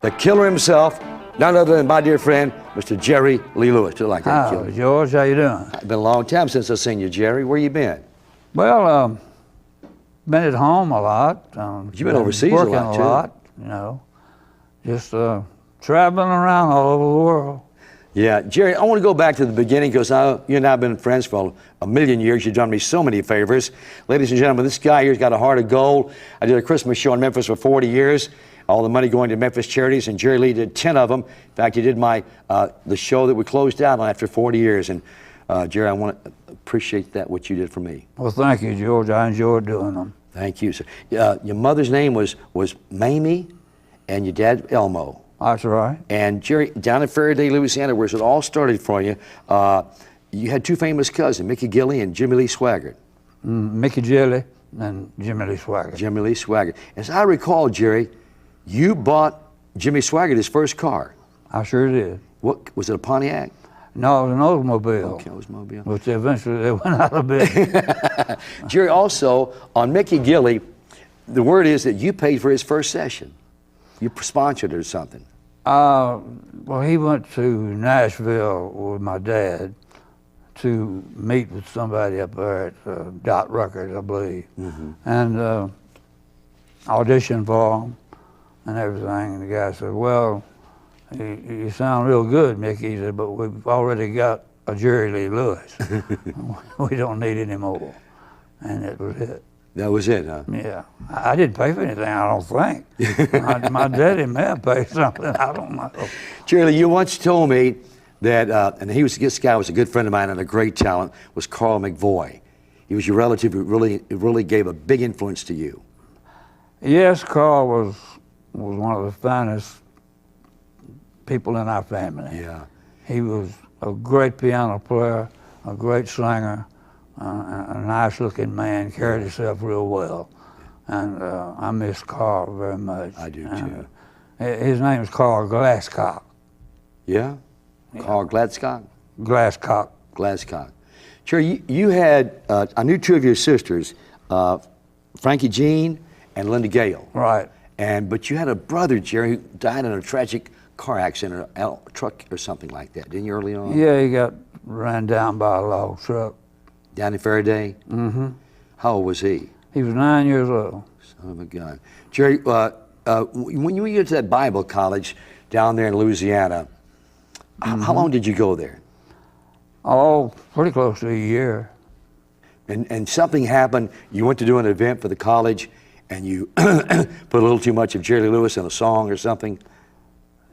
The killer himself, none other than my dear friend, Mr. Jerry Lee Lewis. Do you like that, killer? George, how you doing? It's been a long time since I've seen you, Jerry. Where you been? Well, been at home a lot. You've been overseas working a lot, too. You know, just traveling around all over the world. Yeah, Jerry, I want to go back to the beginning because you and I have been friends for a million years. You've done me so many favors. Ladies and gentlemen, this guy here's got a heart of gold. I did a Christmas show in Memphis for 40 years. All the money going to Memphis charities, and Jerry Lee did 10 of them. In fact, he did the show that we closed out on after 40 years. And Jerry, I want to appreciate that, what you did for me. Well, thank you, George. I enjoyed doing them. Thank you, sir. Your mother's name was Mamie, and your dad, Elmo. That's right. And Jerry, down in Faraday, Louisiana, where it all started for you, you had two famous cousins, Mickey Gilly and Jimmy Lee Swaggart. Mickey Gilly and Jimmy Lee Swaggart. Jimmy Lee Swaggart. As I recall, Jerry, you bought Jimmy Swaggart his first car. I sure did. What, was it a Pontiac? No, it was an Oldsmobile. Okay, Oldsmobile. Which eventually they went out of business. Jerry, also, on Mickey Gilly, the word is that you paid for his first session. You sponsored it or something. Well, he went to Nashville with my dad to meet with somebody up there at Dot Records, I believe, and audition for him and everything. And the guy said, "Well, you sound real good, Mickey." He said, "But we've already got a Jerry Lee Lewis. We don't need any more." And that was it. That was it, huh? Yeah. I didn't pay for anything, I don't think. my daddy may have paid something, I don't know. Jerry Lee, you once told me that, and this guy was a good friend of mine and a great talent, was Carl McVoy. He was your relative who really gave a big influence to you. Yes, Carl was one of the finest people in our family. Yeah. He was a great piano player, a great singer, a nice-looking man, carried himself real well, and I miss Carl very much. I do too. His name is Carl Glasscock. Yeah? Carl Glasscock? Glasscock. Glasscock. Jerry, you had, I knew two of your sisters, Frankie Jean and Linda Gale. Right. But you had a brother, Jerry, who died in a tragic car accident, or a truck or something like that, didn't you, early on? Yeah, he got ran down by a log truck. Down in Faraday? Mm-hmm. How old was he? He was 9 years old. Son of a gun. Jerry, when you went to that Bible college down there in Louisiana, how long did you go there? Oh, pretty close to a year. And something happened, you went to do an event for the college, and you put a little too much of Jerry Lee Lewis in a song or something?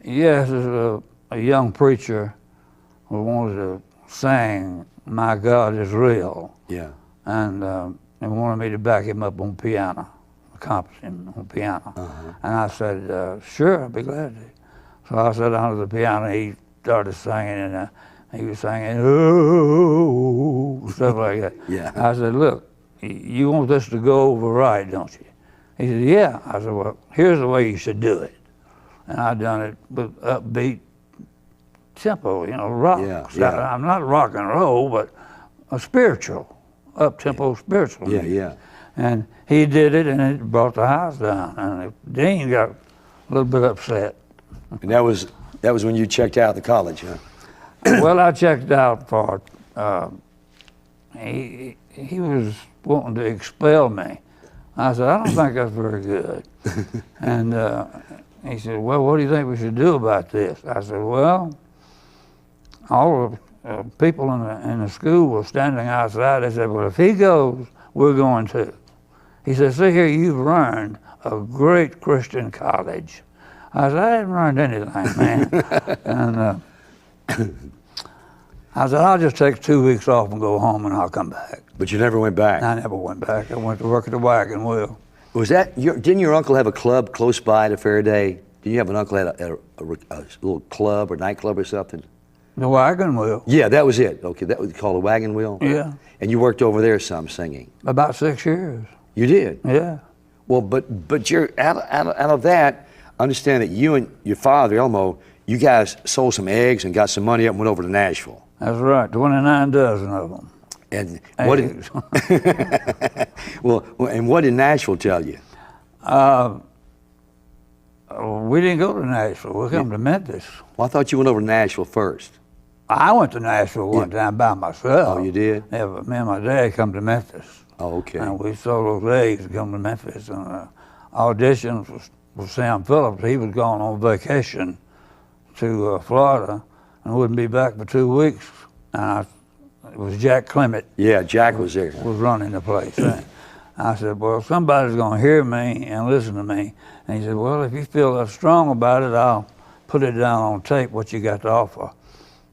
Yes, a young preacher who wanted to sing "My God is Real." Yeah. And they wanted me to back him up on piano, accomplish him on piano. And I said, sure, I'd be glad to. So I sat down to the piano, he started singing, and he was singing, oh, stuff like that. Yeah. I said, look, you want this to go over right, don't you? He said, yeah. I said, well, here's the way you should do it. And I done it with upbeat tempo, rock. Yeah. I'm not rock and roll, but a spiritual, up-tempo spiritual. Yeah, yeah. And he did it, and it brought the house down. And the dean got a little bit upset. And that was when you checked out of the college, huh? Well, I checked out for, he was wanting to expel me. I said, I don't think that's very good. And he said, well, what do you think we should do about this? I said, well, all the people in the school were standing outside. They said, well, if he goes, we're going too. He said, see here, you've learned a great Christian college. I said, I haven't learned anything, man. And I said, I'll just take 2 weeks off and go home, and I'll come back. But you never went back? I never went back. I went to work at the wagon wheel. Was that, didn't your uncle have a club close by to Faraday? Did you have an uncle that had a little club or nightclub or something? The wagon wheel. Yeah, that was it. Okay, that was called a wagon wheel? Yeah. And you worked over there some singing? About 6 years. You did? Yeah. Well, but you're out of that, understand that you and your father, Elmo, you guys sold some eggs and got some money up and went over to Nashville. That's right, 29 dozen of them. And what did, well, and what did Nashville tell you? We didn't go to Nashville. We come to Memphis. Well, I thought you went over to Nashville first. I went to Nashville one time by myself. Oh, you did? Yeah, but me and my dad come to Memphis. Oh, okay. And we sold those eggs to come to Memphis. And auditions with Sam Phillips. He was gone on vacation to Florida and wouldn't be back for 2 weeks. And it was Jack Clement. Yeah, Jack was there. Was running the place. I said, well, somebody's going to hear me and listen to me. And he said, well, if you feel that strong about it, I'll put it down on tape, what you got to offer.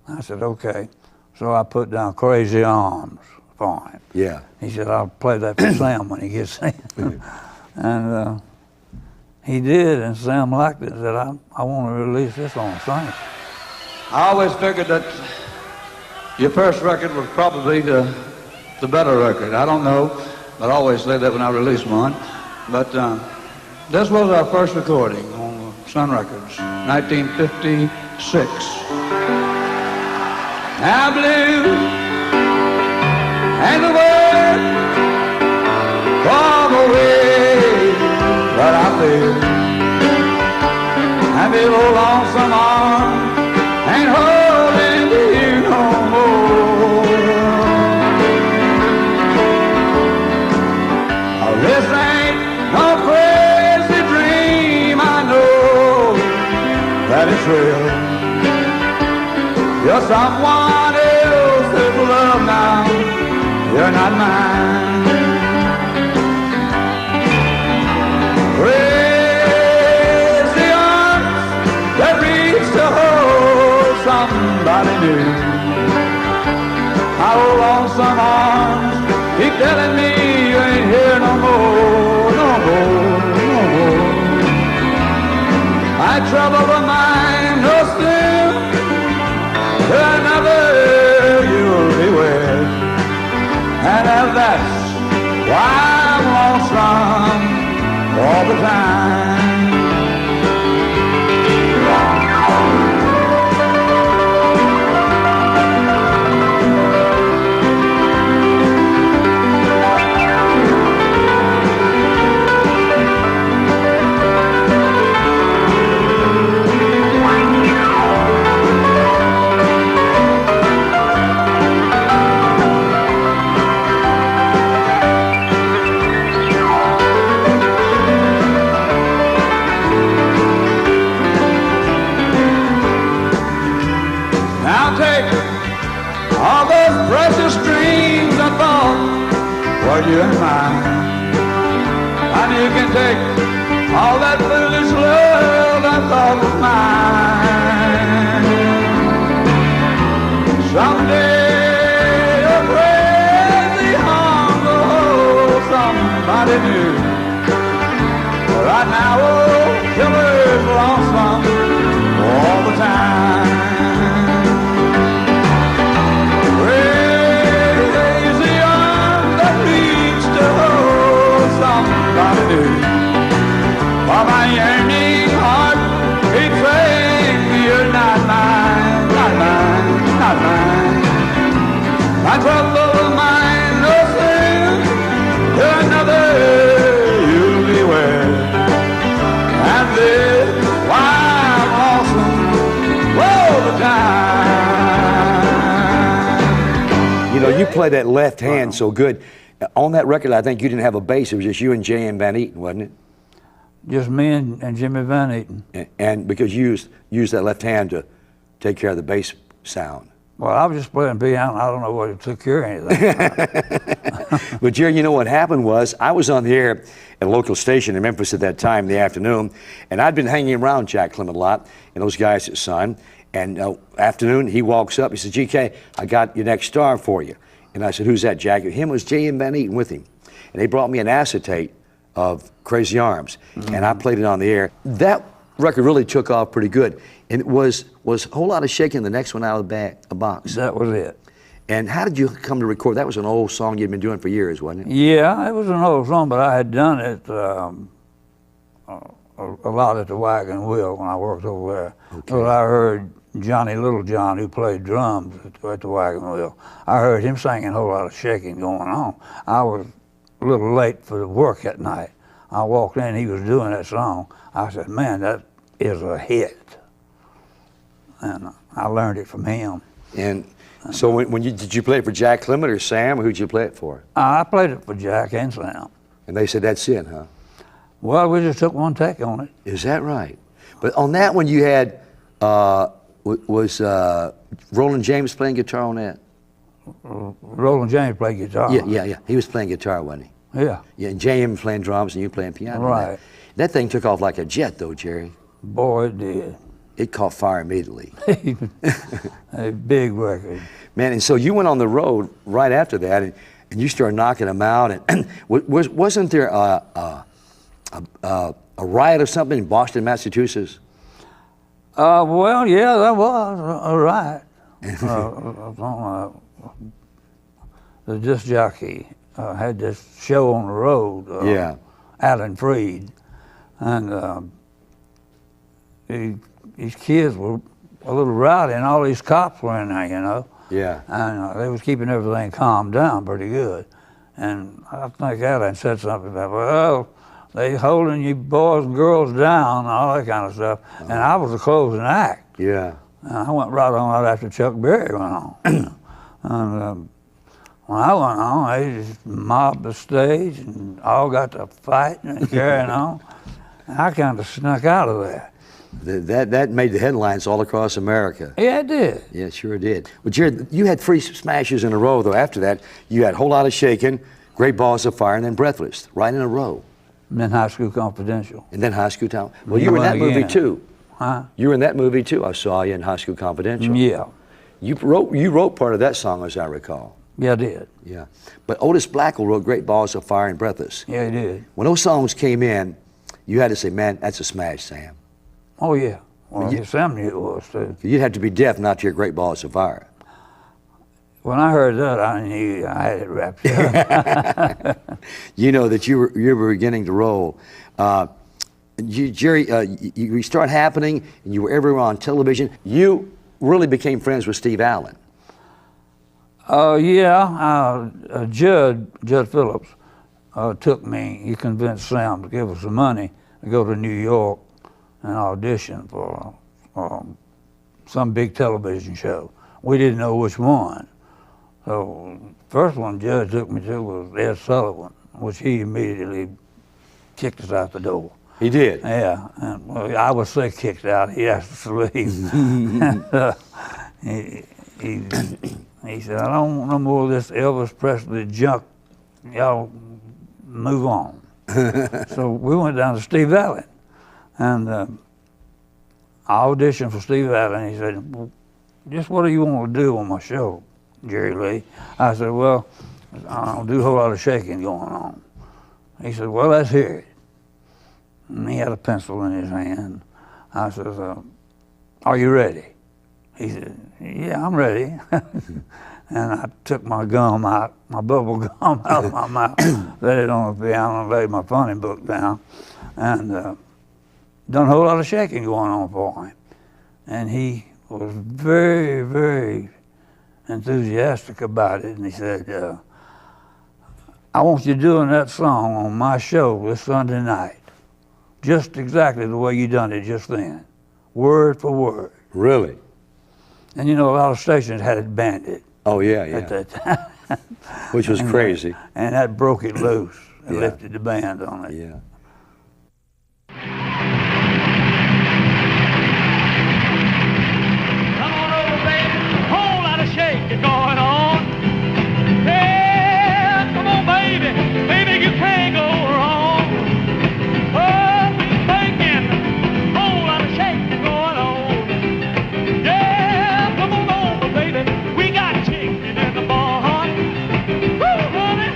I said, okay. So I put down Crazy Arms for him. Yeah. He said, I'll play that for Sam when he gets in. And he did, and Sam liked it and said, I want to release this on Sunday. I always figured that your first record was probably the better record. I don't know, but I always say that when I release one. But this was our first recording on Sun Records, 1956. Now blue and the word for the way that I feel. I feel a lonesome arm ain't holding you no more. Oh, this ain't no crazy dream, I know that it's real. You're someone else's love now, you're not mine. Crazy arms that reach to hold somebody new. Our lonesome arms keep telling me you ain't here no more, no more, no more. My trouble of mine no still, another you'll be with. And if that's why I'm lonesome all the time. Precious dreams I thought were you and mine. And you can take all that foolish love I thought was mine. Someday a crazy arm will hold somebody new. Right now, old killer's lonesome all the time. While my yearning heart keeps saying you're not mine, not mine, not mine. My trouble of mine no sin, to another you'll be with. And this is why I'm awesome all the time. You know, you play that left hand so good. On that record, I think you didn't have a bass. It was just you and J.M. Van Eaton, wasn't it? Just me and Jimmy Van Eaton. And because you used that left hand to take care of the bass sound. Well, I was just playing piano. I don't know what it took care of anything. But Jerry, you know what happened was I was on the air at a local station in Memphis at that time in the afternoon, and I'd been hanging around Jack Clement a lot and those guys at Sun. And afternoon, he walks up. He says, "GK, I got your next star for you." And I said, "Who's that, Jack?" Him was J.M. Van Eaton with him. And they brought me an acetate of Crazy Arms, and I played it on the air. That record really took off pretty good. And it was a whole lot of shaking the next one out of the box. That was it. And how did you come to record? That was an old song you'd been doing for years, wasn't it? Yeah, it was an old song, but I had done it a lot at the Wagon Wheel when I worked over there. Okay. Well, I heard Johnny Littlejohn, who played drums at the Wagon Wheel. I heard him singing a whole lot of shaking going on. I was a little late for work that night. I walked in, he was doing that song. I said, man, is a hit. And I learned it from him. And so when did you play it for Jack Clement or Sam, or who'd you play it for? I played it for Jack and Sam. And they said, that's it, huh? Well, we just took one take on it. Is that right? But on that one you had, was Roland James playing guitar on that? Roland James played guitar. Yeah. He was playing guitar, wasn't he? Yeah. Yeah, and James playing drums and you playing piano. Right. That thing took off like a jet, though, Jerry. Boy, it did. It caught fire immediately. A big record. Man, and so you went on the road right after that, and you started knocking them out. And wasn't there a riot or something in Boston, Massachusetts? Well, yeah, that was a riot. The disc jockey had this show on the road. Yeah. Alan Freed, and these kids were a little rowdy, and all these cops were in there, you know. Yeah. And they was keeping everything calmed down pretty good. And I think Alan said something about, well, they holding you boys and girls down and all that kind of stuff. And I was the closing act. Yeah. And I went right on right after Chuck Berry went on. And when I went on, they just mobbed the stage and all got to fighting and carrying on. And I kind of snuck out of that. That made the headlines all across America. Yeah, it did. Yeah, it sure did. But Jared, you had 3 smashes in a row, though. After that, you had Whole Lot of Shakin', Great Balls of Fire, and then Breathless, right in a row. And then High School Confidential. And then High School Town. Well, you were in that movie, too. Huh? You were in that movie, too. I saw you in High School Confidential. Yeah. You wrote part of that song, as I recall. Yeah, I did. Yeah. But Otis Blackwell wrote Great Balls of Fire and Breathless. Yeah, he did. When those songs came in, you had to say, man, that's a smash, Sam. Oh, yeah. Well, Sam knew it was, too. You'd have to be deaf not to hear Great Balls of Fire. When I heard that, I knew I had it wrapped up. You know that you were beginning to roll. Jerry, you start happening, and you were everywhere on television. You really became friends with Steve Allen. Judd Phillips took me. He convinced Sam to give us the money to go to New York and audition for some big television show. We didn't know which one. So first one Judd took me to was Ed Sullivan, which he immediately kicked us out the door. He did? Yeah, and well, I was so kicked out, he asked us to leave. And, he said, I don't want no more of this Elvis Presley junk. Y'all move on. So we went down to Steve Allen, and I auditioned for Steve Allen. He said, well, just what do you want to do on my show, Jerry Lee? I said, well, I'll do a whole lot of shaking going on. He said, well, let's hear it. And he had a pencil in his hand. I said, are you ready? He said, yeah, I'm ready. And I took my gum out, my bubble gum out of my mouth, laid it on the piano, and laid my funny book down, and done a whole lot of shaking going on for him. And he was very, very enthusiastic about it. And he said, I want you doing that song on my show this Sunday night, just exactly the way you done it just then, word for word. Really? And you know, a lot of stations had it banded. Oh, yeah. At that time. Which was crazy. And that broke it loose and lifted the band on it. Yeah. Come on over, baby. A whole lot of shaking going on. Yeah, come on, baby. Baby, you can't go wrong. Oh, we're thinking. A whole lot of shaking going on. Yeah, come on over, baby. We got chicken in the barn. Woo, honey.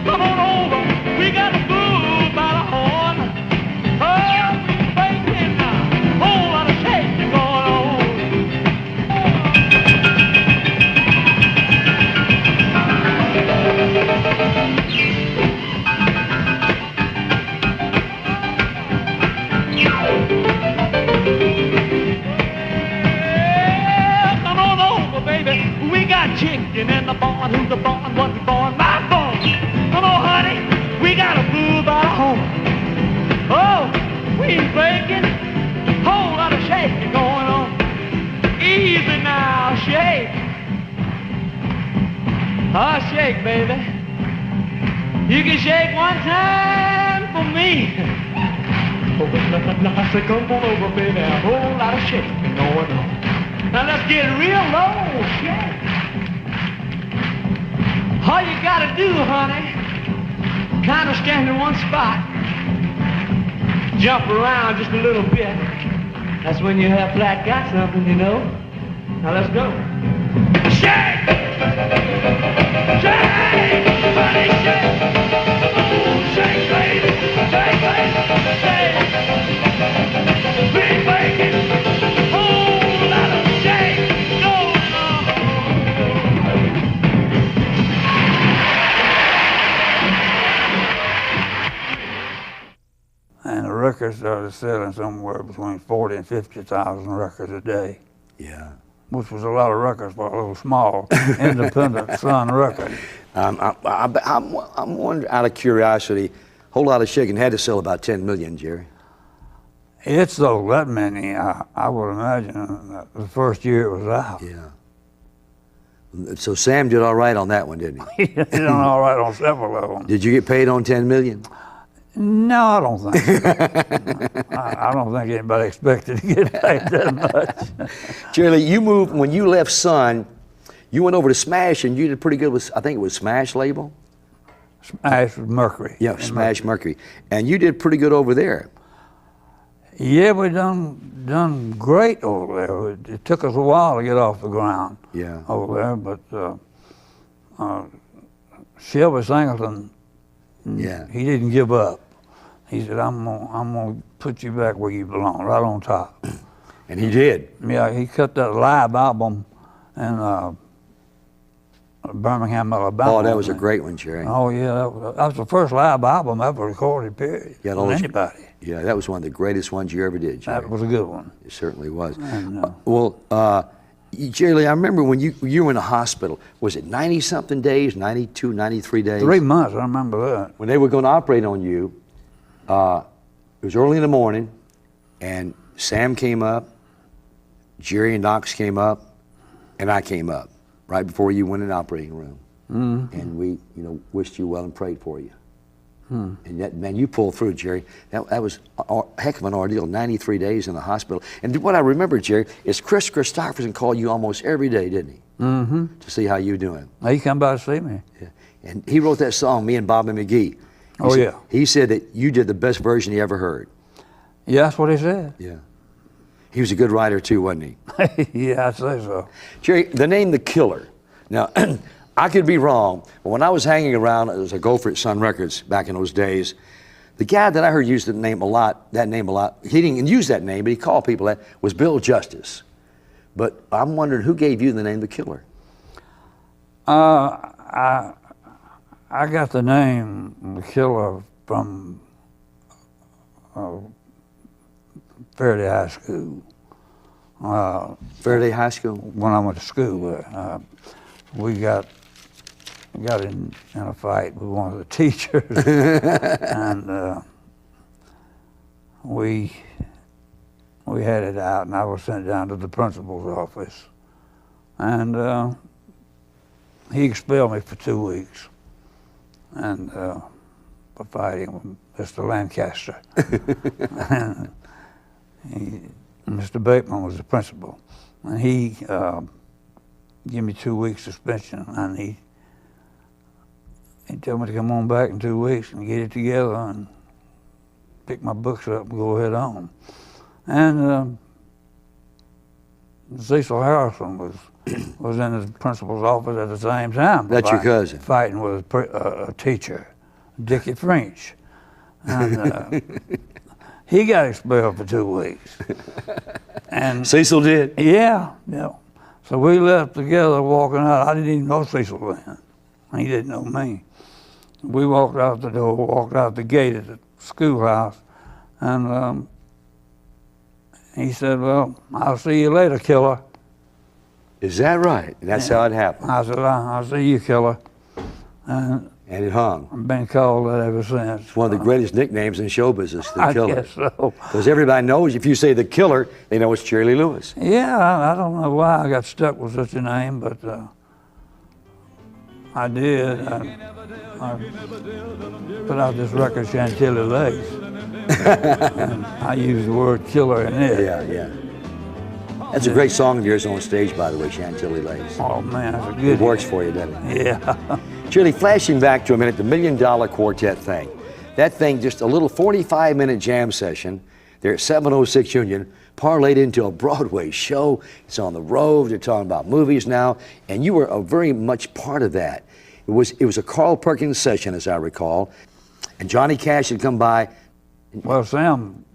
Come on over. We got a bull by the horn. Oh, we're thinking. A whole lot of shaking going on. Yeah, come on over, baby. We got chicken in the barn. Who's the barn? What's the barn? My barn. Come on, honey. We got a bull by the horn. Oh, we ain't breaking. Hold Oh, shake, baby. You can shake one time for me. Oh, I said, come on over, baby. A whole lot of shaking going on. Now let's get real low, shake. All you gotta do, honey, kind of stand in one spot. Jump around just a little bit. That's when you have flat got something, you know. Now let's go. Shake! Shake! Honey, shake! Oh, shake, baby! Shake, baby! Shake! Big bacon! Whole lot of shake going on! And the records started selling somewhere between 40 and 50,000 records a day, Yeah. which was a lot of records for a little small independent Sun record. I'm wondering, out of curiosity, whole lot of shaking had to sell about 10 million, Jerry. It sold that many, I would imagine, the first year it was out. Yeah. So Sam did all right on that one, didn't he? He done all right on several of them. Did you get paid on 10 million? No, I don't think so. I don't think anybody expected to get paid that much. Jerry, you moved, when you left Sun, you went over to Smash and you did pretty good with, I think it was Smash label? Smash with Mercury. Yeah, Smash Mercury. And you did pretty good over there. Yeah, we done great over there. It took us a while to get off the ground. Yeah. Over there, but Shelby Singleton, Yeah. he didn't give up. He said, I'm gonna put you back where you belong, right on top. And he did. Yeah, he cut that live album in Birmingham, Alabama. Oh, that was a great one, Jerry. Oh yeah, that was the first live album ever recorded, period, Yeah, from those- anybody. Yeah, that was one of the greatest ones you ever did, Jerry. That was a good one. It certainly was. And, Jerry, I remember when you were in the hospital, was it 90-something days, 92, 93 days? 3 months, I remember that. When they were going to operate on you, it was early in the morning, and Sam came up, Jerry and Knox came up, and I came up right before you went in the operating room. Mm-hmm. And we, wished you well and prayed for you. And that, man, you pulled through, Jerry. That was a heck of an ordeal, 93 days in the hospital. And what I remember, Jerry, is Chris Christopherson called you almost every day, didn't he? Mm-hmm. To see how you doing. He come by to see me. Yeah. And he wrote that song, Me and Bobby McGee. He said that you did the best version he ever heard. Yeah, that's what he said. Yeah. He was a good writer too, wasn't he? Yeah, I'd say so. Jerry, the name The Killer. Now, I could be wrong, but when I was hanging around as a gopher at Sun Records back in those days, the guy that I heard use that name a lot, he didn't use that name, but he called people that, was Bill Justice. But I'm wondering who gave you the name The Killer? I got the name The Killer from Faraday High School. Faraday High School? When I went to school, we got in a fight with one of the teachers, and we had it out, and I was sent down to the principal's office, and he expelled me for 2 weeks, and for fighting with Mr. Lancaster. And Mr. Bateman was the principal, and he gave me 2 weeks suspension, and he told me to come on back in 2 weeks and get it together and pick my books up and go ahead on. And Cecil Harrison was in the principal's office at the same time. That's your cousin. Fighting with a teacher, Dickie French. And he got expelled for 2 weeks. And Cecil did? Yeah. So we left together walking out. I didn't even know Cecil then. He didn't know me. We walked out the door, walked out the gate at the schoolhouse, and he said, "Well, I'll see you later, killer." Is that right? And that's how it happened? I said, "I'll see you, killer." And it hung. I've been called that ever since. It's one of the greatest nicknames in show business, The Killer. I guess so. Because everybody knows if you say The Killer, they know it's Jerry Lee Lewis. Yeah, I don't know why I got stuck with such a name, but I did. I put out this record, Chantilly Lace. And I used the word killer in it. Yeah, yeah. That's a great song of yours on stage, by the way, Chantilly Lace. Oh man, that's a It good works for you, doesn't it? Yeah. Shirley, flashing back to a minute, the $1 Million Quartet thing. That thing, just a little 45-minute jam session there at 706 Union, parlayed into a Broadway show. It's on the road. They're talking about movies now, and you were a very much part of that. It was a Carl Perkins session, as I recall, and Johnny Cash had come by. Well, Sam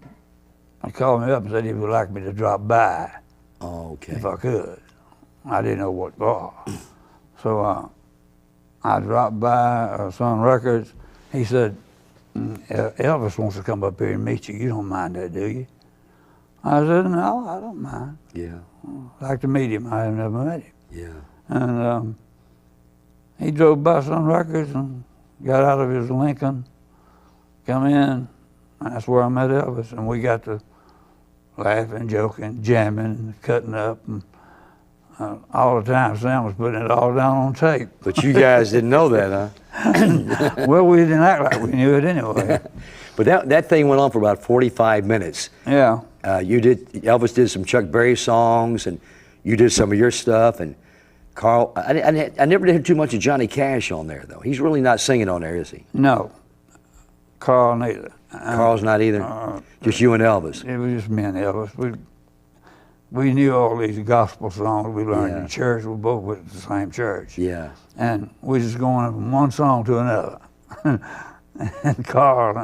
called me up and said he would like me to drop by. Oh, okay. If I could. I didn't know what for. So I dropped by Sun Records. He said, Elvis wants to come up here and meet you. You don't mind that, do you? I said, no, I don't mind. Yeah. I'd like to meet him. I have never met him. Yeah. And he drove by Sun Records and got out of his Lincoln, come in. That's where I met Elvis, and we got to laughing, joking, jamming, cutting up, and all the time Sam was putting it all down on tape. But you guys didn't know that, huh? Well, we didn't act like we knew it anyway. But that thing went on for about 45 minutes. Yeah. Elvis did some Chuck Berry songs, and you did some of your stuff, and Carl, I never did too much of Johnny Cash on there, though. He's really not singing on there, is he? No. Carl neither. Carl's not either? Just you and Elvis? It was just me and Elvis. We knew all these gospel songs we learned in church. We both went to the same church. Yeah. And we just going from one song to another. And Carl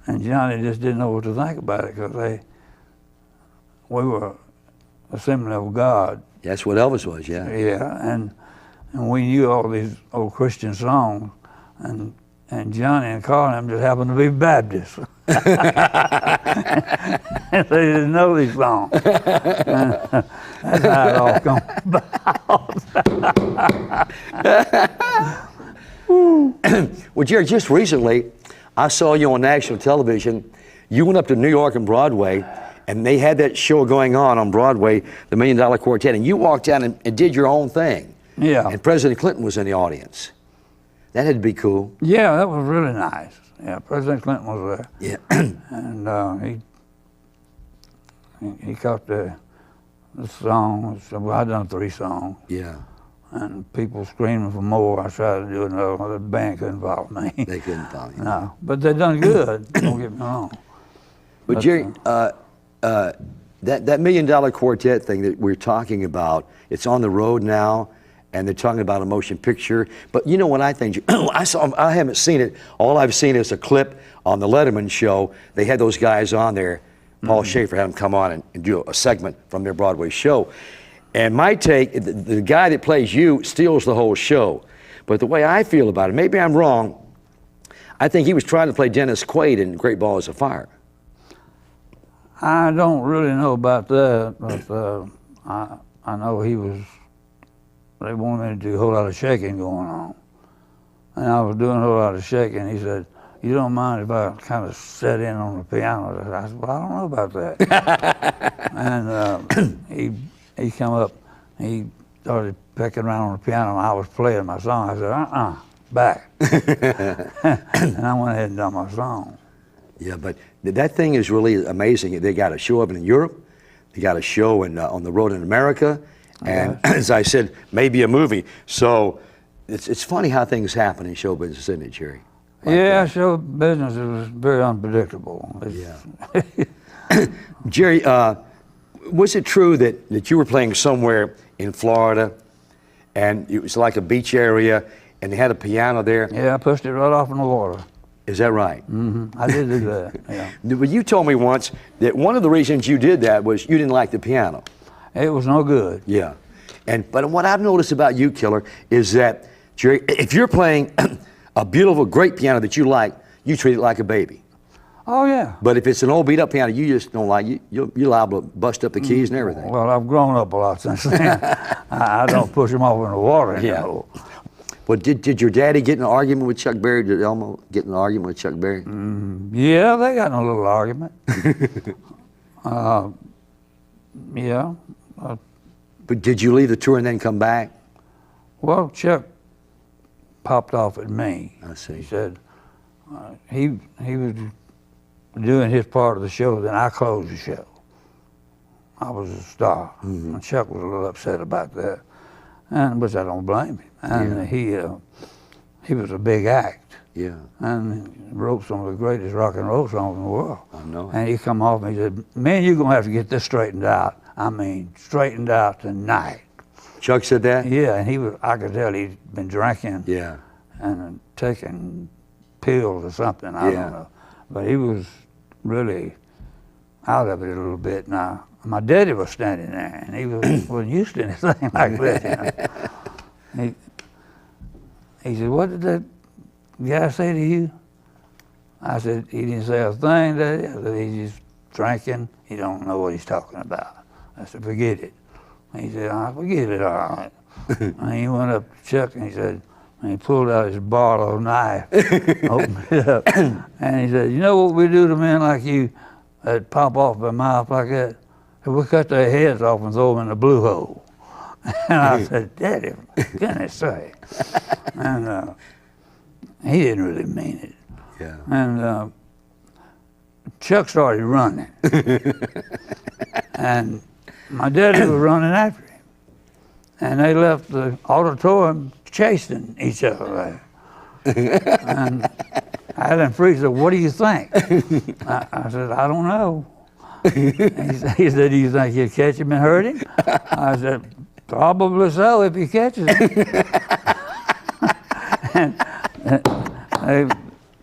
and Johnny just didn't know what to think about it because we were assembly of God. That's what Elvis was, yeah. Yeah, and we knew all these old Christian songs, and Johnny and Carl and them just happened to be Baptists. And they didn't know these songs. And that's how it all come about. Well, Jerry, just recently, I saw you on national television. You went up to New York and Broadway, and they had that show going on Broadway, the $1 Million Quartet, and you walked down and did your own thing. Yeah. And President Clinton was in the audience. That had to be cool. Yeah, that was really nice. Yeah, President Clinton was there. Yeah. And he caught the songs. Well, I done 3 songs. Yeah. And people screaming for more. I tried to do another one. The band couldn't follow me. They couldn't follow you. No, but they done good. Don't get me wrong. But Jerry, that $1 Million Quartet thing that we're talking about, it's on the road now, and they're talking about a motion picture. But you know what I think? I haven't seen it. All I've seen is a clip on the Letterman show. They had those guys on there. Paul Schaefer had them come on and do a segment from their Broadway show. And my take, the guy that plays you steals the whole show. But the way I feel about it, maybe I'm wrong, I think he was trying to play Dennis Quaid in Great Balls of Fire. I don't really know about that, but I know they wanted me to do a whole lot of shaking going on. And I was doing a whole lot of shaking. He said, you don't mind if I kind of sat in on the piano? I said, well, I don't know about that. And he come up, he started pecking around on the piano, and I was playing my song. I said, back. And I went ahead and done my song. Yeah, but that thing is really amazing. They got a show up in Europe. They got a show on the road in America. And as I said, maybe a movie. So it's funny how things happen in show business, isn't it, Jerry? Yeah, show business is very unpredictable. Yeah. Jerry, was it true that you were playing somewhere in Florida and it was like a beach area and they had a piano there? Yeah, I pushed it right off in the water. Is that right? Mm-hmm. I did do that, yeah. But you told me once that one of the reasons you did that was you didn't like the piano. It was no good. Yeah. But what I've noticed about you, Killer, is that, Jerry, if you're playing a beautiful, great piano that you like, you treat it like a baby. Oh, yeah. But if it's an old beat-up piano you just don't like, you're liable to bust up the keys and everything. Well, I've grown up a lot since then. I don't push them off in the water anymore. Yeah. Well, did your daddy get in an argument with Chuck Berry? Did Elmo get in an argument with Chuck Berry? Yeah, they got in a little argument. Yeah. But did you leave the tour and then come back? Well, Chuck popped off at me. I see. He said he was doing his part of the show, then I closed the show. I was a star, and Chuck was a little upset about that, and which I don't blame him. And he was a big act, and he wrote some of the greatest rock and roll songs in the world. I know. And he come off and he said, "Man, you're gonna have to get this straightened out. I mean, straightened out tonight." Chuck said that? Yeah, and he was. I could tell he'd been drinking Yeah. and taking pills or something. I don't know, but he was really out of it a little bit. Now, my daddy was standing there, and he wasn't used to anything like that. You know? He said, "What did that guy say to you?" I said, "He didn't say a thing, Daddy." I said, "He's just drinking. He don't know what he's talking about." I said, "Forget it." He said, "I forget it, all right." And he went up to Chuck and he said, and he pulled out his Barlow knife, opened it up, and he said, "You know what we do to men like you that pop off their mouth like that? We cut their heads off and throw them in the blue hole." And I said, "Daddy, for goodness sake." And he didn't really mean it. Yeah. And Chuck started running. And my daddy was running after him. And they left the auditorium chasing each other there. And Alan Freed said, "What do you think?" I said, "I don't know." He said, "Do you think he'll catch him and hurt him?" I said, "Probably so if he catches him." And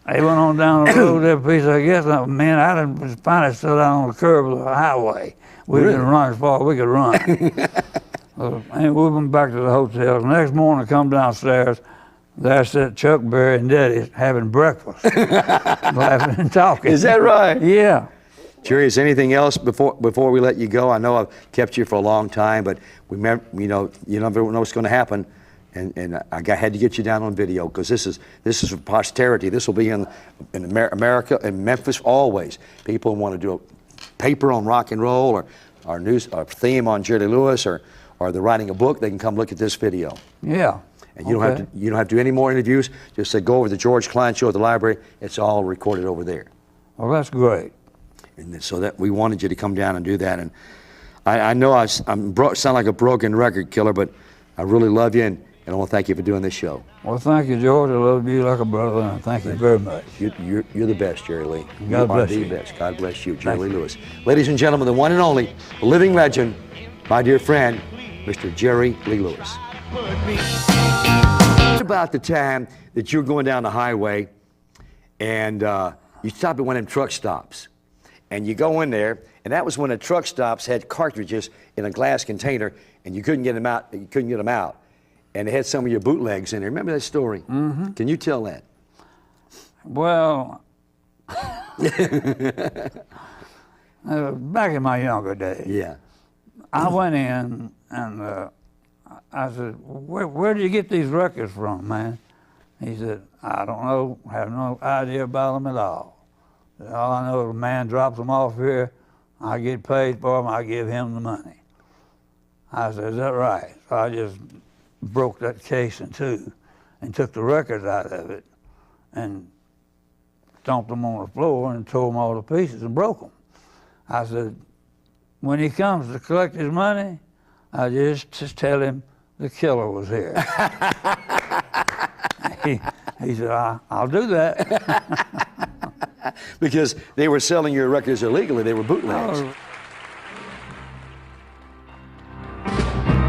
they went on down the road there a piece. I guess me and Alan was finally still down on the curb of the highway. We didn't run as far as we could run. And we went back to the hotel. The next morning, I come downstairs. There sat Chuck Berry and Daddy having breakfast, laughing and talking. Is that right? Yeah. Jerry, is anything else before we let you go? I know I've kept you for a long time, but you never know what's going to happen, and I had to get you down on video because this is for posterity. This will be in America and Memphis always. People want to do a paper on rock and roll or our theme on Jerry Lewis or they're writing a book. They can come look at this video. Yeah. And you don't have to do any more interviews. Just say go over to the George Klein show at the library. It's all recorded over there. Well, that's great. And so that we wanted you to come down and do that. And I know I sound like a broken record killer, but I really love you, and I want to thank you for doing this show. Well, thank you, George. I love you like a brother, and thank you very much. You're the best, Jerry Lee. God bless you. You are the best. God bless you, Jerry Lee Lewis. Ladies and gentlemen, the one and only, the living legend, my dear friend, Mr. Jerry Lee Lewis. What about the time that you're going down the highway and you stop at one of them truck stops and you go in there, and that was when the truck stops had cartridges in a glass container and you couldn't get them out. And they had some of your bootlegs in there. Remember that story? Mm-hmm. Can you tell that? Well, back in my younger days, Yeah. I went in and I said, where do you get these records from, man? He said, "I don't know, have no idea about them at all. All I know is a man drops them off here, I get paid for them, I give him the money." I said, "Is that right?" So I just broke that case in two and took the records out of it and dumped them on the floor and tore them all to pieces and broke them. I said, "When he comes to collect his money, I just tell him the killer was here." He said, I'll do that. Because they were selling your records illegally. They were bootlegs.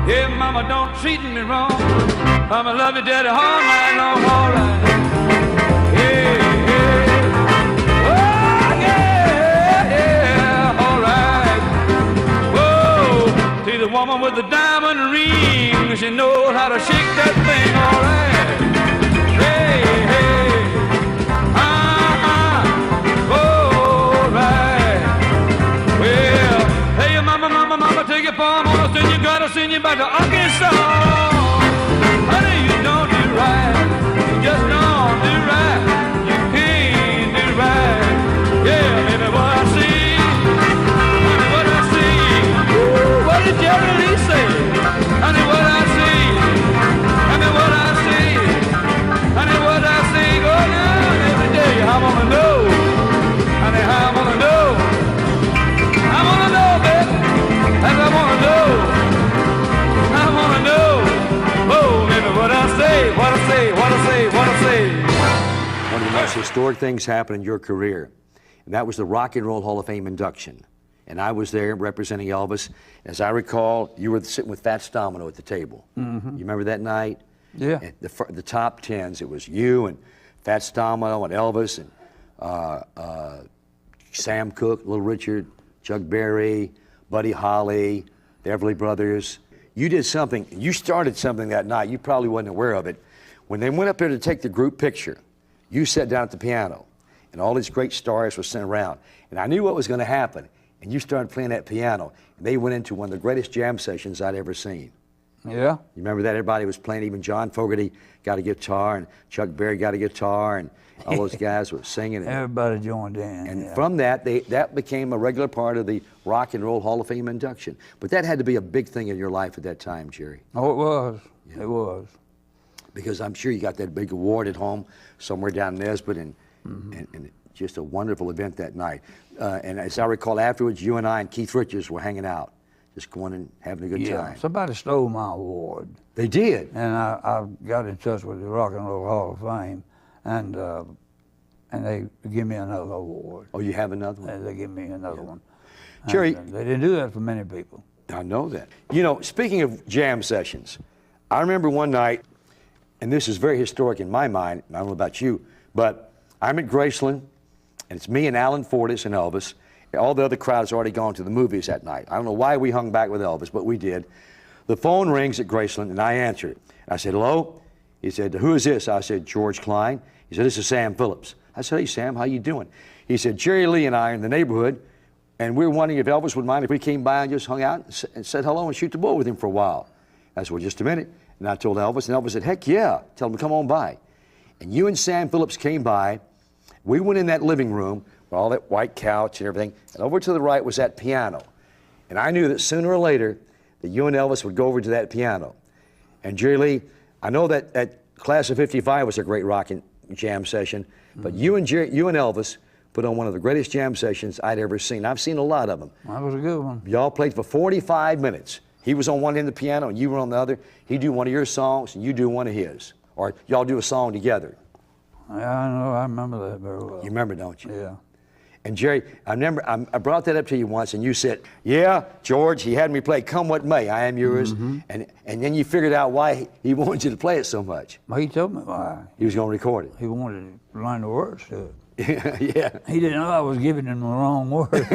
Yeah, mama, don't treat me wrong. Mama, love you, daddy, all night long, all right. Yeah, yeah. Oh, yeah, all right. Whoa, see the woman with the diamond ring. She knows how to shake that thing, all right. Hey, hey. All right. Well, hey, mama, take your palm on us, and you gotta send you back to Arkansas. Honey, you don't do right. You just don't do right. You can't do right. Yeah, baby, what I see. Honey, what I see. Ooh, what did Jerry Lee say? Honey, what I see. Honey, what I see. most historic things happened in your career, and that was the Rock and Roll Hall of Fame induction. And I was there representing Elvis. As I recall, you were sitting with Fats Domino at the table. You remember that night? Yeah. And the top tens, it was you and Fats Domino and Elvis and Sam Cooke, Little Richard, Chuck Berry, Buddy Holly, the Everly Brothers. You did something, you started something that night, you probably wasn't aware of it. When they went up there to take the group picture, you sat down at the piano, and all these great stars were sitting around. And I knew what was going to happen, and you started playing that piano, and they went into one of the greatest jam sessions I'd ever seen. Yeah. You remember that? Everybody was playing, even John Fogerty got a guitar, and Chuck Berry got a guitar, and all those guys were singing. And, Everybody joined in. and from that, that became a regular part of the Rock and Roll Hall of Fame induction. But that had to be a big thing in your life at that time, Jerry. Oh, it was. It was. Because I'm sure you got that big award at home somewhere down in Nesbitt, and just a wonderful event that night. And as I recall afterwards, you and I and Keith Richards were hanging out, just going and having a good time. Somebody stole my award. They did. And I got in touch with the Rock and Roll Hall of Fame, and they give me another award. Oh, you have another one? And they give me another one. Jerry. And, they didn't do that for many people. I know that. You know, speaking of jam sessions, I remember one night, and this is very historic in my mind, I don't know about you, but I'm at Graceland, and it's me and Alan Fortas and Elvis. All the other crowds had already gone to the movies that night. I don't know why we hung back with Elvis, but we did. The phone rings at Graceland, and I answered it. I said, hello? He said, who is this? I said, George Klein. He said, this is Sam Phillips. I said, hey, Sam, how you doing? He said, Jerry Lee and I are in the neighborhood, and we were wondering if Elvis would mind if we came by and just hung out and said hello and shoot the bull with him for a while. I said, well, just a minute. And I told Elvis, and Elvis said, heck yeah, tell him to come on by. And you and Sam Phillips came by. We went in that living room with all that white couch and everything, and over to the right was that piano. And I knew that sooner or later that you and Elvis would go over to that piano. And Jerry Lee, I know that Class of '55 was a great rock and jam session, but you and Elvis put on one of the greatest jam sessions I'd ever seen. I've seen a lot of them. That was a good one. Y'all played for 45 minutes. He was on one end of the piano and you were on the other. He'd do one of your songs and you do one of his. Or y'all do a song together. Yeah, I know. I remember that very well. You remember, don't you? Yeah. And Jerry, I remember I brought that up to you once, and you said, "Yeah, George, he had me play 'Come What May, I Am Yours,' and then you figured out why he wanted you to play it so much. Well, he told me why. He was going to record it. He wanted to learn the words to it. Yeah. He didn't know I was giving him the wrong words.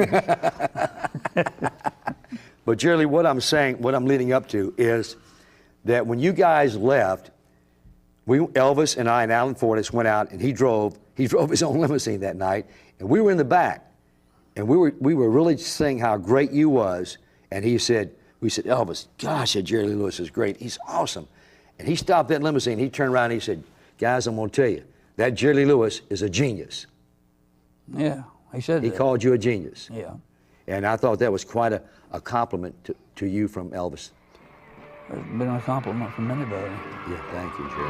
But Jerry, what I'm saying, what I'm leading up to is that when you guys left, Elvis and I and Alan Fortas went out, and he drove his own limousine that night, and we were in the back, and we were really saying how great you was, and we said, Elvis, gosh, that Jerry Lee Lewis is great. He's awesome. And he stopped that limousine, he turned around and he said, guys, I'm going to tell you, that Jerry Lee Lewis is a genius. Yeah, he said He that. called you a genius. Yeah. And I thought that was quite a compliment to you from Elvis. It's been a compliment from anybody. Yeah, thank you, Jerry.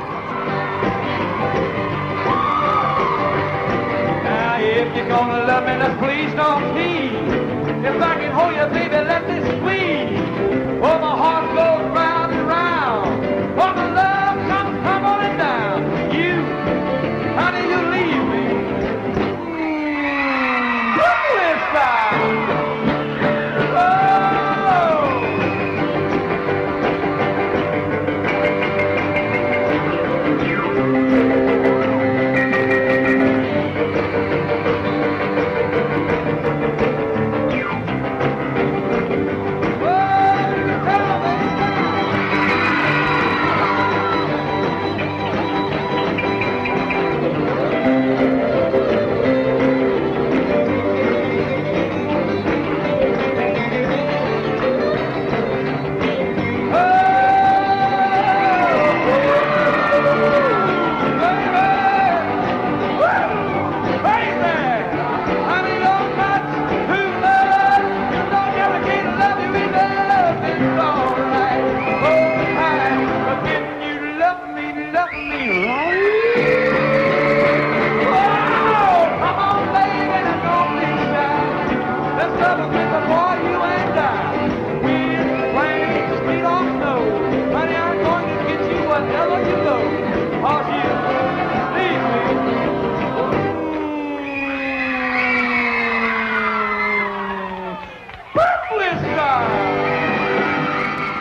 Now, if you're gonna love me, then please don't tease. If I can hold you, baby, let me squeeze. Oh, my heart goes round and round. Oh, the love comes tumbling down. You, how do you leave me? Brooklyn style.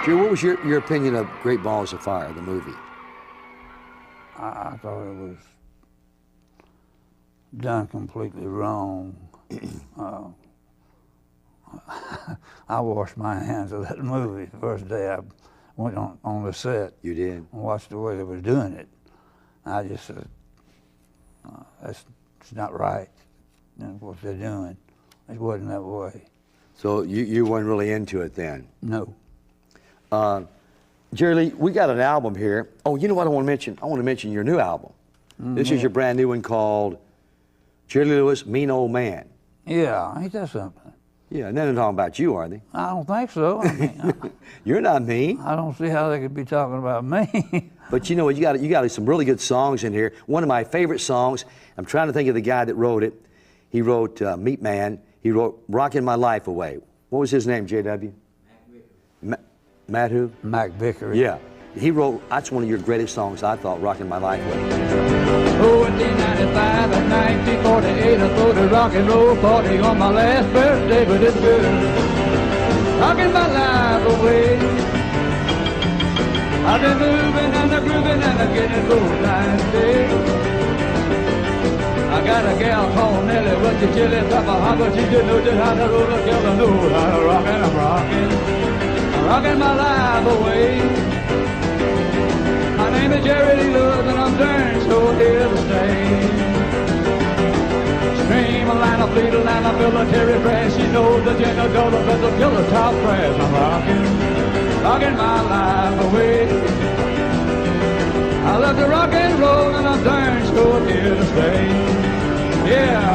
Jerry, what was your opinion of Great Balls of Fire, the movie? I thought it was done completely wrong. I washed my hands of that movie the first day I went on the set. You did? And watched the way they were doing it. I just said, that's not right. That's what they're doing. It wasn't that way. So you weren't really into it then? No. Jerry Lee, we got an album here. Oh, you know what I want to mention? I want to mention your new album. This is your brand new one called Jerry Lee Lewis, Mean Old Man. Yeah, ain't that something? Yeah, and they're talking about you, are they? I don't think so. I mean, You're not mean. I don't see how they could be talking about me. But you know what? You got some really good songs in here. One of my favorite songs, I'm trying to think of the guy that wrote it. He wrote Meat Man. He wrote Rockin' My Life Away. What was his name, JW? Matt who? Mac Vickery. Yeah. He wrote, that's one of your greatest songs, I thought, Rockin' My Life Away. Oh, 1895 and 1948, I threw the rock and roll party on my last birthday, but it's good. Rocking my life away. I've been moving and I'm grooving and I'm getting both night and day. I got a gal called Nellie with the chili pepper hot, but she didn't know just how to roll a killer, know how to rock and I'm rocking. I'm rocking my life away. My name is Jerry Lee Lewis and I'm darn sure here to stay. Stream a line of fleet, a line of military brass. She knows the general dollar, but the killer top brass. I'm rocking my life away. I love to rock and roll and I'm darn sure here to stay. Yeah.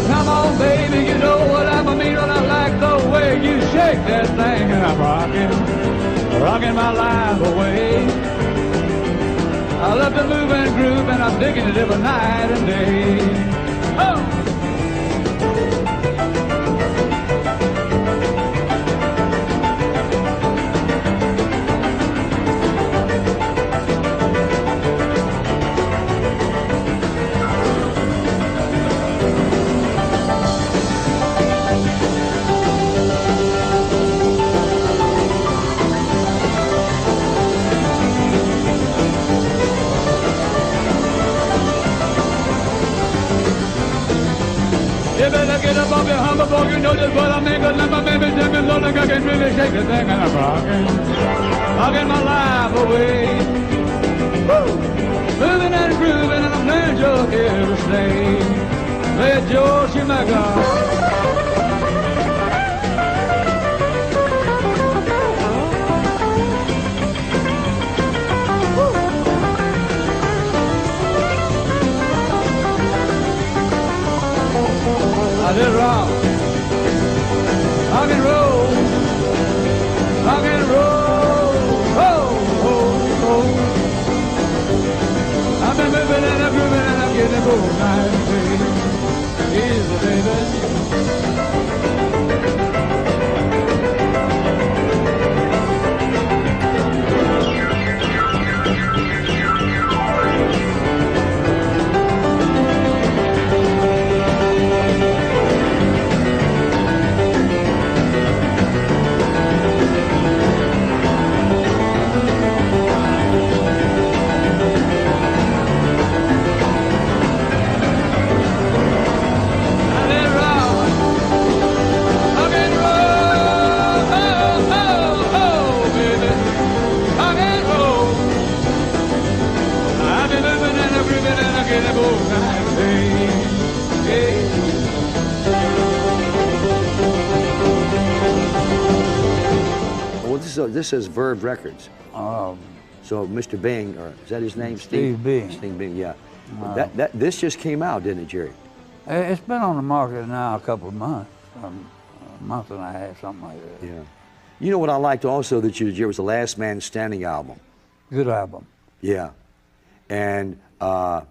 Come on, baby, you know what I mean when I like the way you shake that thing, and I'm rocking my life away. I love to move and groove, and I'm digging it every night and day. Oh! You better get up off your humble before you know just what I mean. Cause my baby tell me look like I can really shake the thing, and I'm rocking my life away. Woo! Moving and grooving and I'm learning you're here to stay. Let Joe Schumacher. I did rock and roll, oh, oh, oh. I've been moving and I'm grooving and I'm getting both night and day. Easy, baby. This is Verve Records. Um, So Mr. Bing, or is that his name? Steve Bing. Steve Bing, yeah. This just came out, didn't it, Jerry? It's been on the market now a couple of months, a month and a half, something like that. Yeah. You know what I liked also that you did, Jerry, was the Last Man Standing album. Good album. Yeah. And that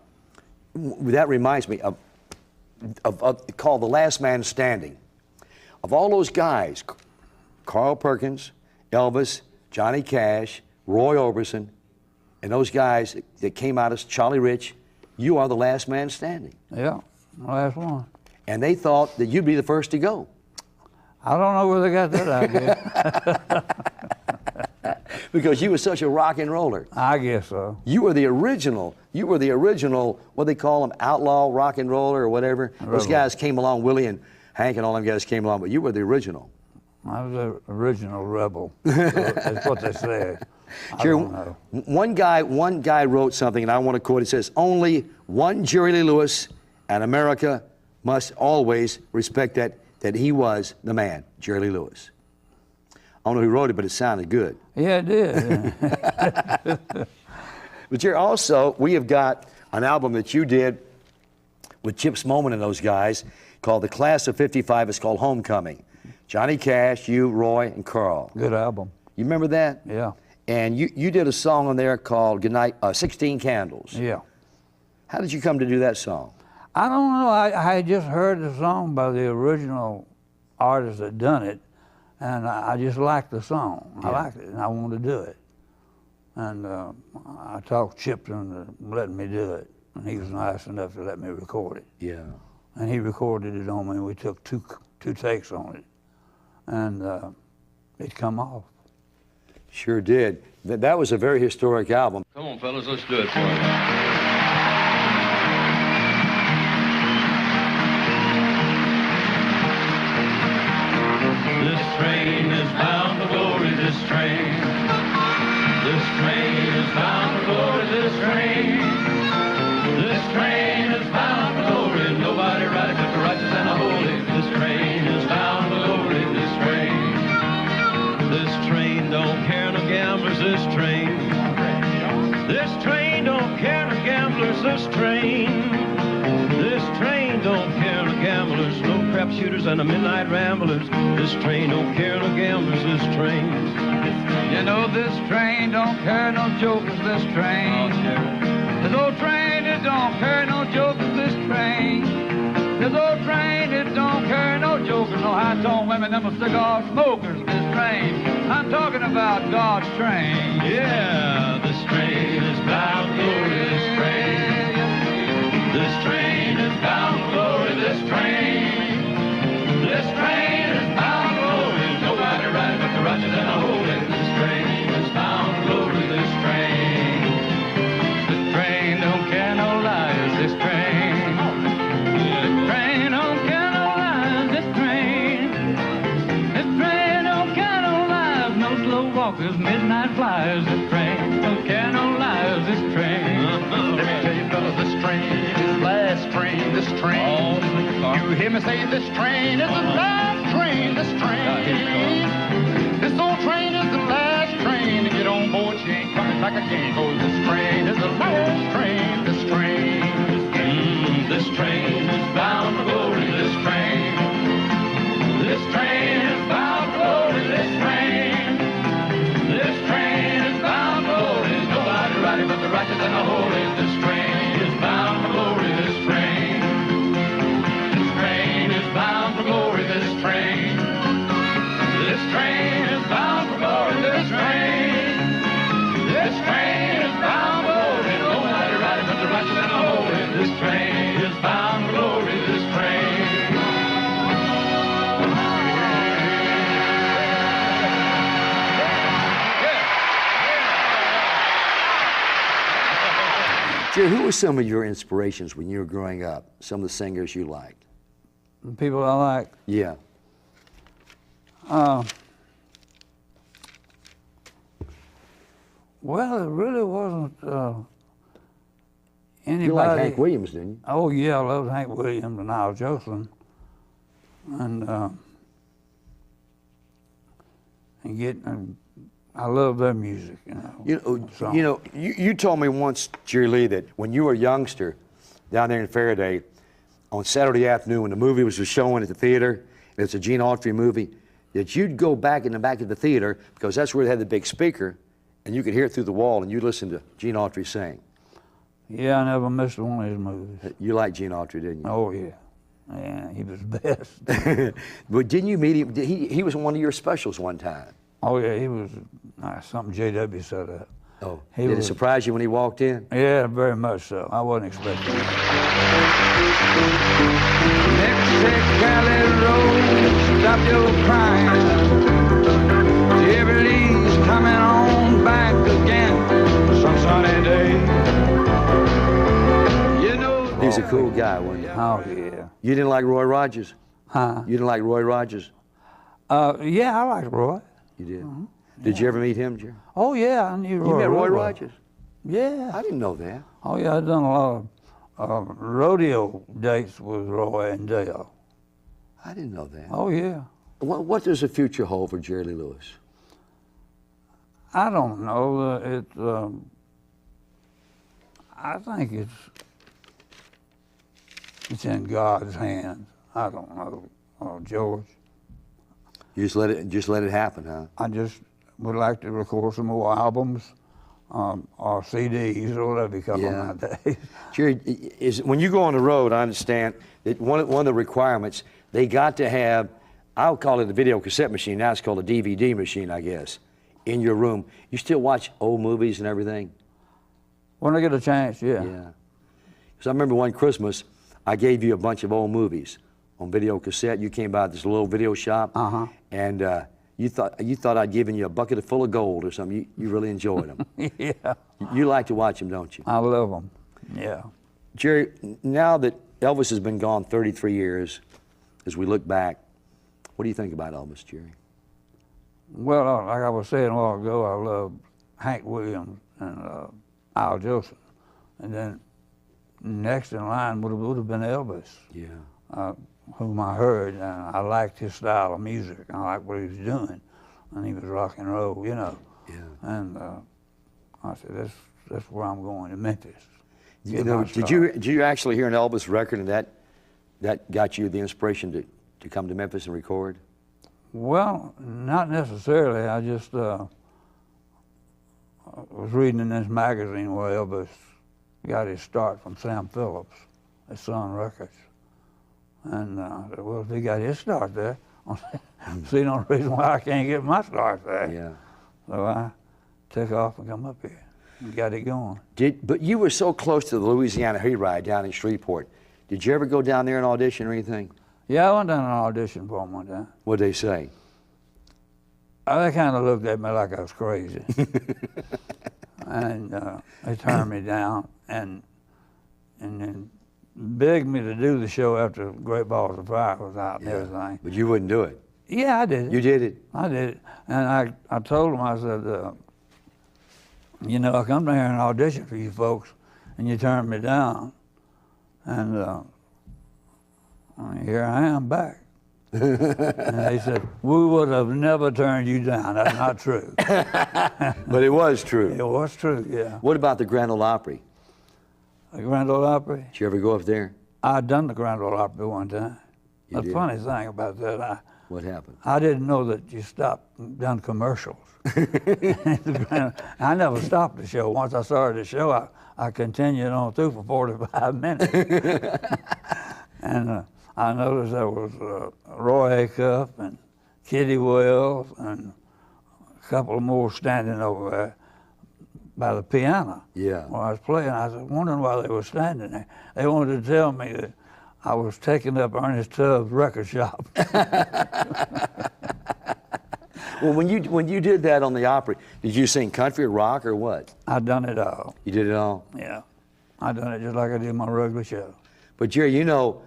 reminds me of called The Last Man Standing. Of all those guys, Carl Perkins, Elvis, Johnny Cash, Roy Orbison, and those guys that came out as Charlie Rich, you are the last man standing. Yeah, last one. And they thought that you'd be the first to go. I don't know where they got that idea. Because you were such a rock and roller. I guess so. You were the original, what they call them, outlaw rock and roller or whatever. Those guys came along, Willie and Hank and all them guys came along, but you were the original. I was the original rebel. So that's what they said. I don't know. One guy wrote something, and I want to quote. It says, "Only one Jerry Lee Lewis, and America must always respect that he was the man, Jerry Lee Lewis." I don't know who wrote it, but it sounded good. Yeah, it did. But Jerry, also, we have got an album that you did with Chip Moman and those guys called The Class of '55. It's called Homecoming. Johnny Cash, you, Roy, and Carl. Good album. You remember that? Yeah. And you did a song on there called Goodnight, 16 Candles. Yeah. How did you come to do that song? I don't know. I had just heard the song by the original artist that done it, and I just liked the song. Yeah. I liked it, and I wanted to do it. And I talked Chip into letting me do it, and he was nice enough to let me record it. Yeah. And he recorded it on me, and we took two takes on it, and it come off. Sure did. That was a very historic album. Come on, fellas, let's do it for you. This train is bound for glory, this train. This train is bound for glory, this train. This train is bound for glory, nobody ride it but the righteous and the holy. This train is bound for glory, this train. This train don't care no gamblers, this train. This train don't care no gamblers, this train. This train don't care no gamblers, no crap shooters and the midnight ramblers. This train don't care no gamblers, this train. You know this train don't carry no jokers, this train. This old train, it don't carry no jokers, this train. This old train, it don't carry no jokers, no high-tone women, them cigar smokers, this train. I'm talking about God's train. Yeah, this train is bound for glory, this train. This train is bound for glory, this train. This train is bound for glory, nobody riding but the righteous and the holy. This train is bound for glory, this train. This train don't care no liars, this train. This train don't care no liars, this train. This train don't care no liars, no slow walkers, midnight flyers. This train don't care no liars, this train. Let me tell you, fellas, this train is the last train, this train. You hear me say this train is the last train, this train. This old train is the last train. To get on board, she ain't coming back again. Oh, this train is the last train, this train. This train is bound for glory, this train. This train is bound for glory, this train. This train is bound for glory, nobody riding but the righteous and the holy. This train is bound for glory, this train. This train is bound for glory, this train. This train is bound for glory, this train. This train is bound for glory, nobody riding but the righteous and the holy. This train is bound for glory, this train. Jerry, who were some of your inspirations when you were growing up? Some of the singers you liked? The people I like. Yeah. Well, it really wasn't anybody. You liked Hank Williams, didn't you? Oh yeah, I loved Hank Williams and Al Jolson, and I love their music. You told me once, Jerry Lee, that when you were a youngster down there in Faraday, on Saturday afternoon when the movie was showing at the theater, and it's a Gene Autry movie, that you'd go back in the back of the theater because that's where they had the big speaker, and you could hear it through the wall, and you listen to Gene Autry sing. Yeah, I never missed one of his movies. You liked Gene Autry, didn't you? Oh, yeah. Yeah, he was the best. But didn't you meet him? He was in one of your specials one time. Oh, yeah, he was something J.W. set up. Oh, He did it was- surprise you when he walked in? Yeah, very much so. I wasn't expecting it. Mexicali Road, stop your crying. Everybody's coming on back again some sunny day. You know, He was a cool guy, wasn't he? Oh, yeah. You didn't like Roy Rogers? Huh? You didn't like Roy Rogers? Yeah, I like Roy. You did. Did you ever meet him, Jerry? Oh, yeah, I knew Roy. You met Roy real well. Rogers? Yeah. I didn't know that. Oh, yeah, I've done a lot of rodeo dates with Roy and Dale. I didn't know that. Oh, yeah. What does the future hold for Jerry Lee Lewis? I don't know. I think it's in God's hands. I don't know, George. You just let it happen, huh? I just would like to record some more albums or CDs or whatever come Yeah. nowadays. Jerry, when you go on the road, I understand that one of the requirements, they got to have, I'll call it a video cassette machine, now it's called a DVD machine, I guess, in your room. You still watch old movies and everything? When I get a chance, yeah. Yeah. Because I remember one Christmas, I gave you a bunch of old movies on video cassette. You came by this little video shop, and you thought I'd given you a bucket full of gold or something. You really enjoyed them. Yeah, You like to watch them, don't you? I love them. Yeah. Jerry, now that Elvis has been gone 33 years, as we look back, what do you think about Elvis, Jerry? Well, like I was saying a while ago, I love Hank Williams and Al Jolson. And then next in line would have been Elvis, Yeah. whom I heard, and I liked his style of music. I liked what he was doing, and he was rock and roll, you know. Yeah. And I said, that's where I'm going, to Memphis. You know, did you actually hear an Elvis record, and that got you the inspiration to come to Memphis and record? Well, not necessarily. I just was reading in this magazine where Elvis got his start from Sam Phillips at Sun Records. And I said, well, if he got his start there, see no reason why I can't get my start there. Yeah. So I took off and come up here and got it going. But you were so close to the Louisiana Hayride down in Shreveport. Did you ever go down there and audition or anything? Yeah, I went down an audition for him one time. What'd they say? They kind of looked at me like I was crazy. And they turned me down and then begged me to do the show after Great Balls of Fire was out and everything. But you wouldn't do it. Yeah, I did it. You did it. I did it. And I told them, I said, you know, I come down here and audition for you folks, and you turned me down. And here I am back. And they said, we would have never turned you down. That's not true. But it was true. It was true, yeah. What about the Grand Ole Opry? The Grand Ole Opry? Did you ever go up there? I'd done the Grand Ole Opry one time. You The did? funny thing about that, What happened? I didn't know that you stopped and done commercials. I never stopped the show. Once I started the show, I continued on through for 45 minutes. And I noticed there was Roy Acuff and Kitty Wells and a couple more standing over there by the piano. Yeah. While I was playing, I was wondering why they were standing there. They wanted to tell me that I was taking up Ernest Tubbs' record shop. Well, when you did that on the Opry, did you sing country or rock or what? I'd done it all. You did it all? Yeah. I done it just like I did my regular show. But Jerry, you know,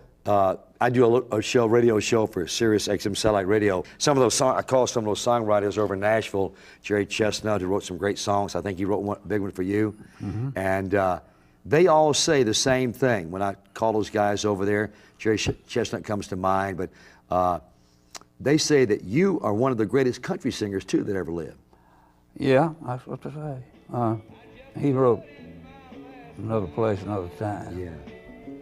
I do a radio show for Sirius XM Satellite Radio. I call some of those songwriters over in Nashville. Jerry Chestnut, who wrote some great songs. I think he wrote one big one for you. Mm-hmm. And they all say the same thing. When I call those guys over there, Jerry Chestnut comes to mind. But they say that you are one of the greatest country singers too that ever lived. Yeah, that's what they say. He wrote Another Place, Another Time. Yeah.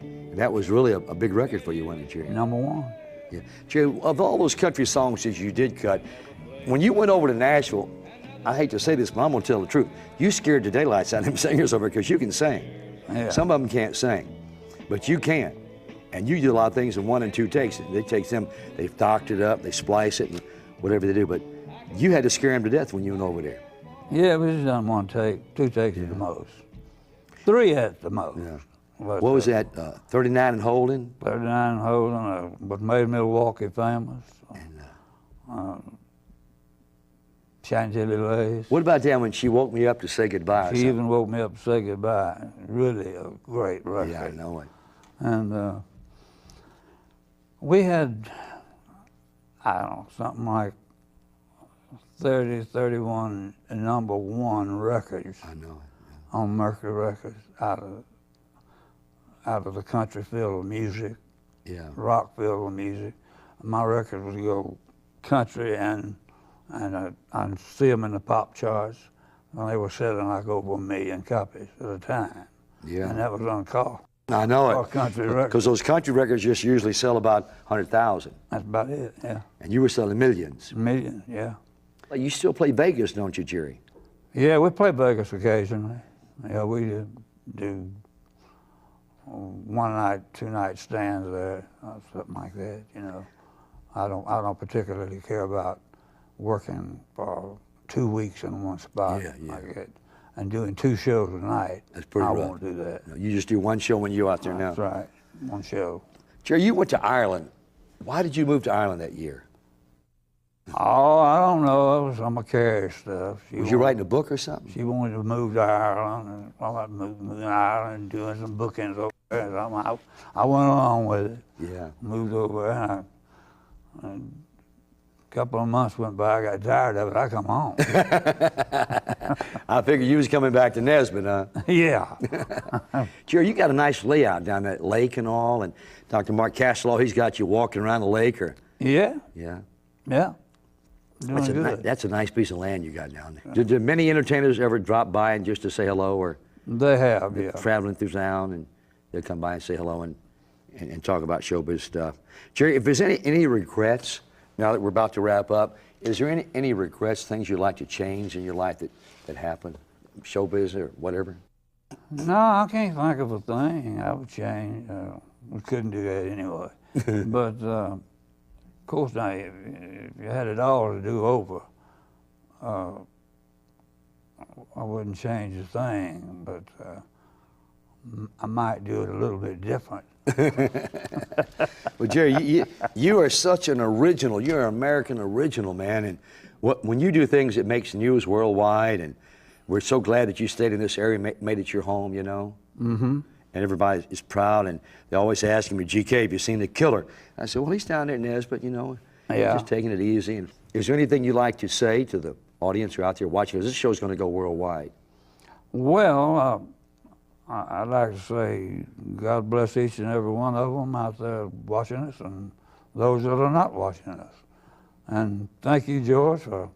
And that was really a big record for you, wasn't it, Jerry? Number one. Yeah. Jerry, of all those country songs that you did cut, when you went over to Nashville, I hate to say this, but I'm gonna tell the truth. You scared the daylights out of them singers over because you can sing. Yeah. Some of them can't sing, but you can. And you do a lot of things in 1 and 2 takes. They take them, they've docked it up, they splice it, and whatever they do. But you had to scare them to death when you went over there. Yeah, we just done 1 take, 2 takes at the most. 3 at the most. Yeah. But, What was that? 39 and holding? 39 holding, what made Milwaukee famous. Chantilly Lace. What about that when she woke me up to say goodbye? or She something? even woke me up to say goodbye. Really a great record. Yeah, I know it. And we had, I don't know, something like 30, 31 #1 records I know it. on Mercury Records out of the country field of music, Yeah. rock field of music. My record would go country and I'd see them in the pop charts, and they were selling like over 1 million copies at a time. Yeah. And that was uncost. I know Or it. country records. Because those country records just usually sell about 100,000, That's about it, yeah. and you were selling millions. Millions, yeah. You still play Vegas, don't you, Jerry? Yeah, we play Vegas occasionally. Yeah, we do 1 night, 2 night stands there, something like that. You know, I don't particularly care about working for 2 weeks in one spot Yeah, yeah. like that, and doing 2 shows a night. That's pretty I rough. won't do that. No, you just do one show when you're out there now. That's right, 1 show. Jerry, you went to Ireland. Why did you move to Ireland that year? Oh, I don't know. It was some carrier stuff. Was you writing a book or something? She wanted to move to Ireland, and I moved to Ireland and doing some bookings over there. So I went along with it. Yeah. Moved over there, and a couple of months went by. I got tired of it. I come home. I figured you was coming back to Nesbitt, huh? Yeah. Jerry, you got a nice layout down that lake and all, and Dr. Mark Cashelaw, he's got you walking around the lake, or Yeah. yeah. Yeah. Doing good. That's a nice piece of land you got down there. Did many entertainers ever drop by and just to say hello, or They have, yeah. traveling through town and they'll come by and say hello and talk about showbiz stuff? Jerry, if there's any regrets, now that we're about to wrap up, is there any regrets, things you'd like to change in your life that happened, showbiz or whatever? No, I can't think of a thing I would change. We couldn't do that anyway. But, of course, now, if you had it all to do over, I wouldn't change a thing, but I might do it a little bit different. Well, Jerry, you are such an original. You're an American original, man. And when you do things, it makes news worldwide. And we're so glad that you stayed in this area, made it your home, you know. Mm-hmm. And everybody is proud. And they always ask me, GK, have you seen The Killer? I said, well, he's down there in Nesbitt, you know, Yeah. just taking it easy. And is there anything you'd like to say to the audience who are out there watching? Because this show's going to go worldwide. Well, I'd like to say God bless each and every one of them out there watching us, and those that are not watching us. And thank you, George, for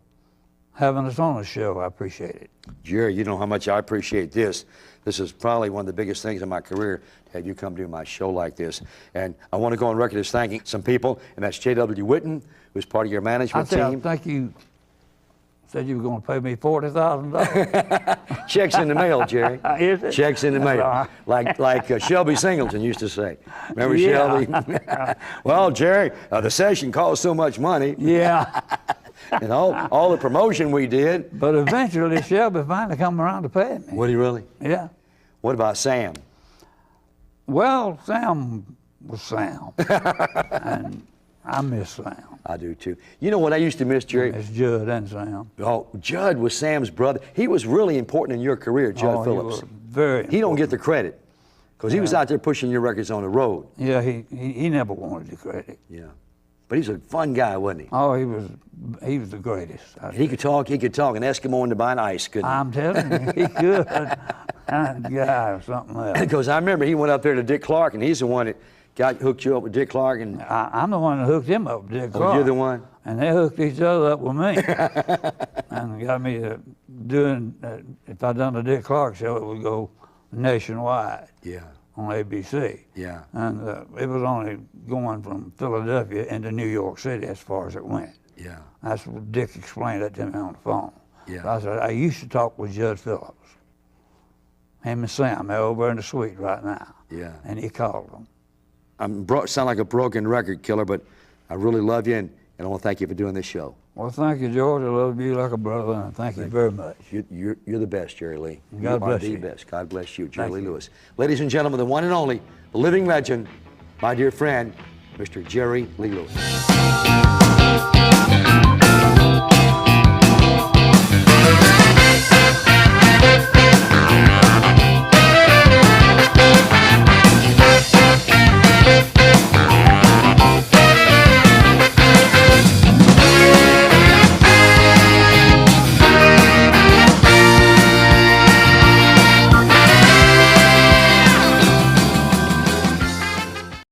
having us on the show. I appreciate it. Jerry, you know how much I appreciate this. This is probably one of the biggest things in my career to have you come do my show like this. And I want to go on record as thanking some people, and that's J.W. Whitten, who's part of your management I team. think you said you were going to pay me $40,000. Checks in the mail, Jerry. Is it? Checks in the That's mail. all right. Like Shelby Singleton used to say. Remember Yeah. Shelby? Well, Jerry, the session cost so much money, Yeah, and all the promotion we did. but eventually Shelby finally come around to pay me. Would he really? Yeah. What about Sam? Well, Sam was Sam, and I miss Sam. I do too. You know what I used to miss, Jerry? It's Judd and Sam. Oh, Judd was Sam's brother. He was really important in your career, Judd Oh, Phillips. He was very. He don't get the credit because he was out there pushing your records on the road. Yeah, he never wanted the credit. Yeah, but he's a fun guy, wasn't he? Oh, he was the greatest. He could talk. An Eskimo into buying ice, couldn't he? I'm telling you, he could. Guy or something else. Because I remember he went up there to Dick Clark, and he's the one that hooked you up with Dick Clark. And I'm the one that hooked him up with Dick Clark. oh, you're the one. And they hooked each other up with me, and got me doing. If I'd done the Dick Clark show, it would go nationwide Yeah, on ABC. yeah. And it was only going from Philadelphia into New York City as far as it went. Yeah, That's what Dick explained that to me on the phone. Yeah. I said, I used to talk with Judd Phillips. Him and Sam, they're over in the suite right now. Yeah. And he called them. Sound like a broken record, Killer, but I really love you, and I want to thank you for doing this show. Well, thank you, George. I love you like a brother, and thank you very much. You're the best, Jerry Lee. God bless you. you. Are the best. God bless you, Jerry Thank Lee you. Lewis. Ladies and gentlemen, the one and only, the living legend, my dear friend, Mr. Jerry Lee Lewis.